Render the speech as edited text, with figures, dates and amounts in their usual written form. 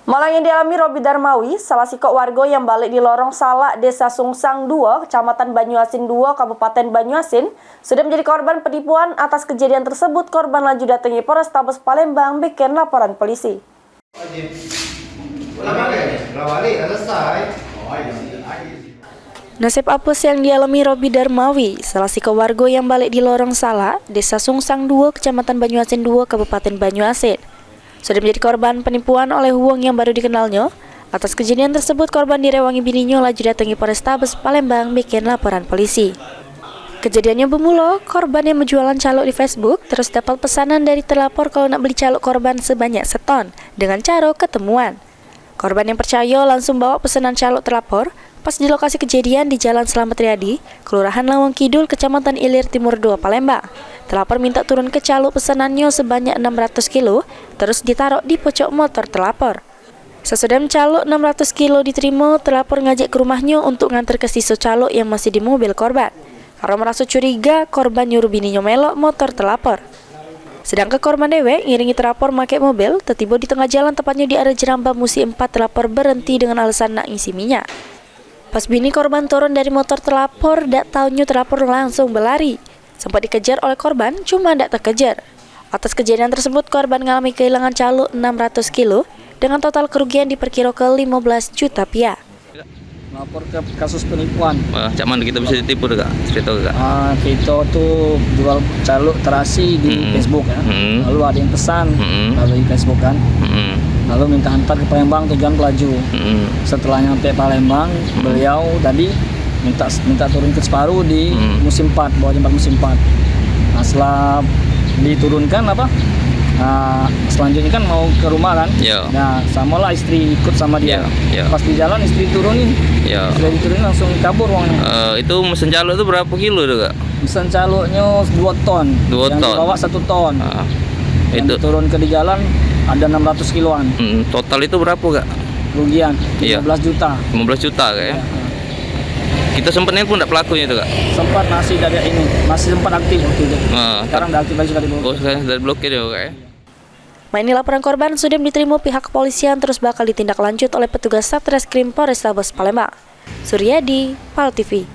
Malang yang dialami Robi Darmawi, salah sikok warga yang balik di lorong Salak, Desa Sungsang 2, Kecamatan Banyuasin 2, Kabupaten Banyuasin, sudah menjadi korban penipuan. Atas kejadian tersebut, korban laju datangi Polrestabes Palembang bikin laporan polisi. Nasib apes yang dialami Robi Darmawi, salah sikok warga yang balik di lorong Salak, Desa Sungsang 2, Kecamatan Banyuasin 2, Kabupaten Banyuasin, sudah menjadi korban penipuan oleh Huang yang baru dikenalnya. Atas kejadian tersebut, korban direwangi bininya laju datangi Polrestabes Palembang bikin laporan polisi. Kejadiannya bermula, korban yang menjualan calok di Facebook terus dapat pesanan dari terlapor kalau nak beli calok korban sebanyak seton dengan cara ketemuan. Korban yang percaya langsung bawa pesanan calok terlapor pas di lokasi kejadian di Jalan Slamet Riyadi, Kelurahan Lawang Kidul, Kecamatan Ilir Timur 2, Palembang. Terlapor minta turun ke calok pesanannya sebanyak 600 kilo, terus ditaruh di pojok motor terlapor. Sesudah calok 600 kilo diterima, terlapor ngajak ke rumahnya untuk ngantar ke sisa calok yang masih di mobil korban. Karena merasa curiga, korban nyuruh bininya melok motor terlapor. Sedangkan korban dewek ngiringi terlapor pakai mobil, tertiba di tengah jalan tepatnya di area Jeramba Musi 4, terlapor berhenti dengan alasan nak ngisi minyak. Pas bini korban turun dari motor terlapor, dak taunya terlapor langsung berlari. Sempat dikejar oleh korban, cuma dak terkejar. Atas kejadian tersebut, korban mengalami kehilangan calok 600 kilo dengan total kerugian diperkirakan 15 juta rupiah. Lapor ke kasus penipuan. Cak mana kita bisa ditipu gak? Cerita gak? Kita tuh jual calok terasi di Facebook ya. Lalu ada yang pesan melalui Facebook kan. Lalu minta antar ke Palembang tujuan Pelaju. Setelah nyampe Palembang, beliau tadi minta turun ke Separuh di musim 4, bawah jembatan musim 4. Nah, setelah diturunkan selanjutnya kan mau ke rumah kan. Nah, samalah istri ikut sama dia. Pas di jalan istri turunin. Sudah diturunin langsung kabur uangnya. Itu mesin calok itu berapa kilo tuh kak? Mesin caloknya 2 ton. 2 yang ton. Dibawa 1 ton. Yang Itu turun ke di jalan ada 600 kiloan. Total itu berapa kak? Kerugian 15 juta. 15 juta kak ya? Kita sempat nelpon enggak pelakunya itu kak? Sempat masih sempat aktif waktu itu. Sekarang udah aktif lagi sudah diblokir. Oh, sekarang sudah diblokir ya kak ya? Ini laporan korban sudah diterima pihak kepolisian, terus bakal ditindaklanjut oleh petugas Satreskrim Polrestabes Palembang. Suryadi, PAL TV.